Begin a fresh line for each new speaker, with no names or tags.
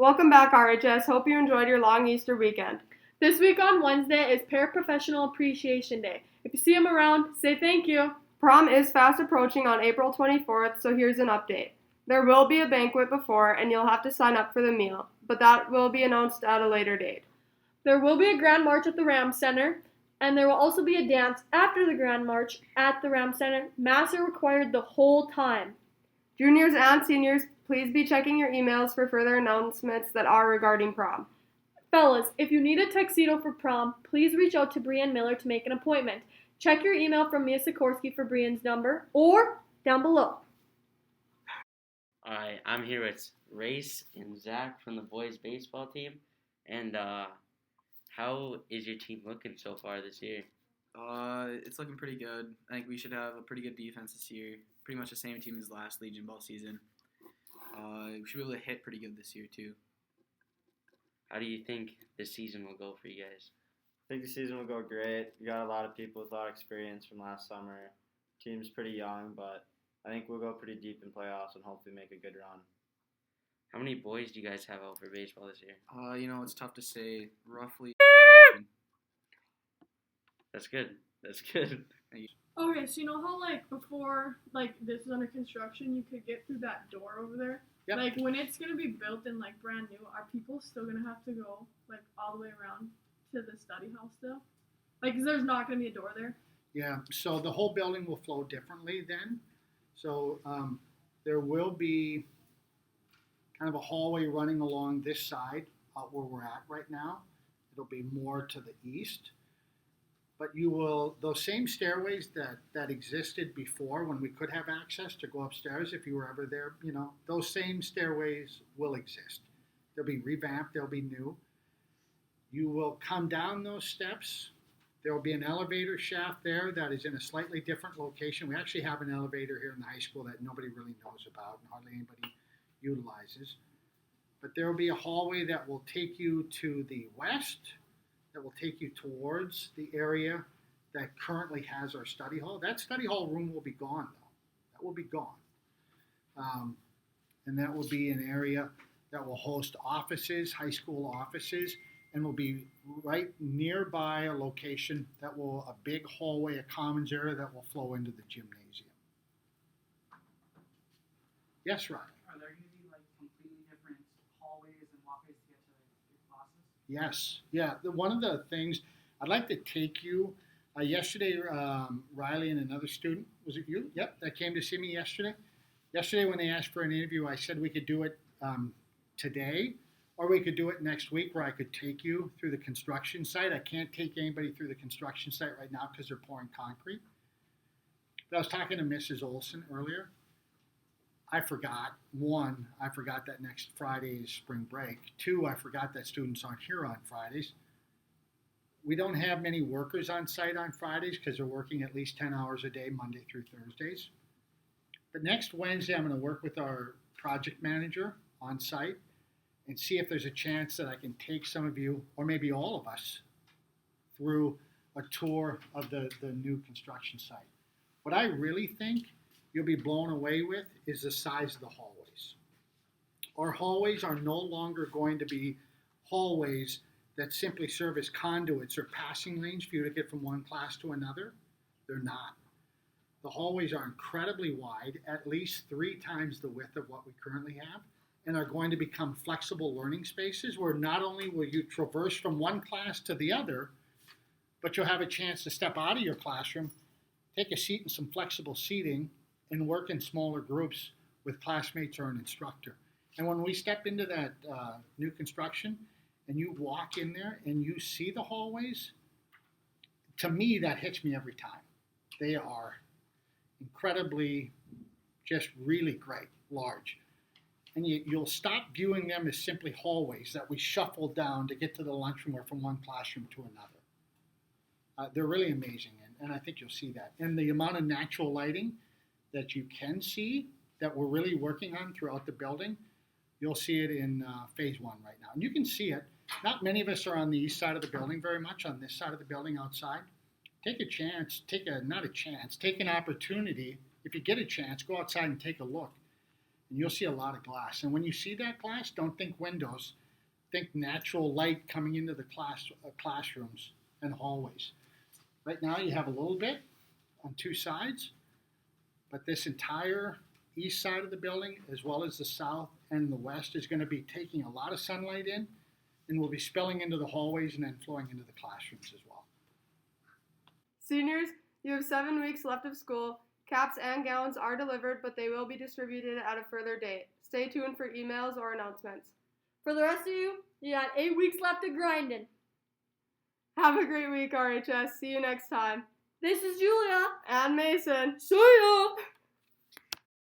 Welcome back, RHS. Hope you enjoyed your long Easter weekend.
This week on Wednesday is Paraprofessional Appreciation Day. If you see them around, say thank you.
Prom is fast approaching on April 24th, so here's an update. There will be a banquet before, and you'll have to sign up for the meal, but that will be announced at a later date.
There will be a Grand March at the Ram Center, and there will also be a dance after the Grand March at the Ram Center. Masks are required the whole time.
Juniors and seniors, please be checking your emails for further announcements that are regarding prom.
Fellas, if you need a tuxedo for prom, please reach out to Brianne Miller to make an appointment. Check your email from Mia Sikorsky for Brianne's number or down below.
Alright, I'm here with Race and Zach from the boys baseball team. And how is your team looking so far this year?
It's looking pretty good. I think we should have a pretty good defense this year. Pretty much the same team as last Legion Ball season. We should be able to hit pretty good this year too.
How do you think the season will go for you guys?
I think the season will go great. We got a lot of people with a lot of experience from last summer. Team's pretty young, but I think we'll go pretty deep in playoffs and hopefully make a good run.
How many boys do you guys have out for baseball this year?
It's tough to say. Roughly.
That's good. That's good.
Okay, so you know how before this is under construction, you could get through that door over there?
Yep.
When it's gonna be built and brand new, are people still gonna have to go all the way around to the study house still? 'Cause there's not gonna be a door there?
Yeah, so the whole building will flow differently then. So there will be kind of a hallway running along this side where we're at right now. It'll be more to the east. But those same stairways that existed before when we could have access to go upstairs if you were ever there, those same stairways will exist. They'll be revamped, they'll be new. You will come down those steps. There will be an elevator shaft there that is in a slightly different location. We actually have an elevator here in the high school that nobody really knows about and hardly anybody utilizes. But there will be a hallway that will take you to the west, that will take you towards the area that currently has our study hall. That study hall room will be gone, though. That will be gone. And that will be an area that will host offices, high school offices, and will be right nearby a location that will, a big hallway, a commons area that will flow into the gymnasium. Yes, Ryan?
Are there going to be completely different hallways and walkways to get to your classes?
Yes. Yeah. One of the things I'd like to take you, yesterday, Riley and another student, was it you? Yep, that came to see me yesterday. Yesterday when they asked for an interview, I said we could do it today or we could do it next week where I could take you through the construction site. I can't take anybody through the construction site right now because they're pouring concrete. But I was talking to Mrs. Olson earlier. I forgot that next Friday is spring break. 2, I forgot that students aren't here on Fridays. We don't have many workers on site on Fridays because they're working at least 10 hours a day, Monday through Thursdays. But next Wednesday, I'm going to work with our project manager on site and see if there's a chance that I can take some of you, or maybe all of us, through a tour of the new construction site. What I really think you'll be blown away with is the size of the hallways. Our hallways are no longer going to be hallways that simply serve as conduits or passing lanes for you to get from one class to another. They're not. The hallways are incredibly wide, at least 3 times the width of what we currently have, and are going to become flexible learning spaces where not only will you traverse from one class to the other, but you'll have a chance to step out of your classroom, take a seat in some flexible seating, and work in smaller groups with classmates or an instructor. And when we step into that new construction and you walk in there and you see the hallways, to me that hits me every time. They are incredibly, just really great, large. And you'll stop viewing them as simply hallways that we shuffle down to get to the lunchroom or from one classroom to another. They're really amazing, and I think you'll see that. And the amount of natural lighting that you can see that we're really working on throughout the building, you'll see it in phase 1 right now. And you can see it. Not many of us are on the east side of the building very much, on this side of the building outside. Take an opportunity. If you get a chance, go outside and take a look and you'll see a lot of glass. And when you see that glass, don't think windows. Think natural light coming into the classrooms and hallways. Right now you have a little bit on two sides, but this entire east side of the building, as well as the south and the west, is going to be taking a lot of sunlight in and will be spilling into the hallways and then flowing into the classrooms as well.
Seniors, you have 7 weeks left of school. Caps and gowns are delivered, but they will be distributed at a further date. Stay tuned for emails or announcements.
For the rest of you, you got 8 weeks left of grinding.
Have a great week, RHS. See you next time.
This is Julia.
And Mason.
See ya.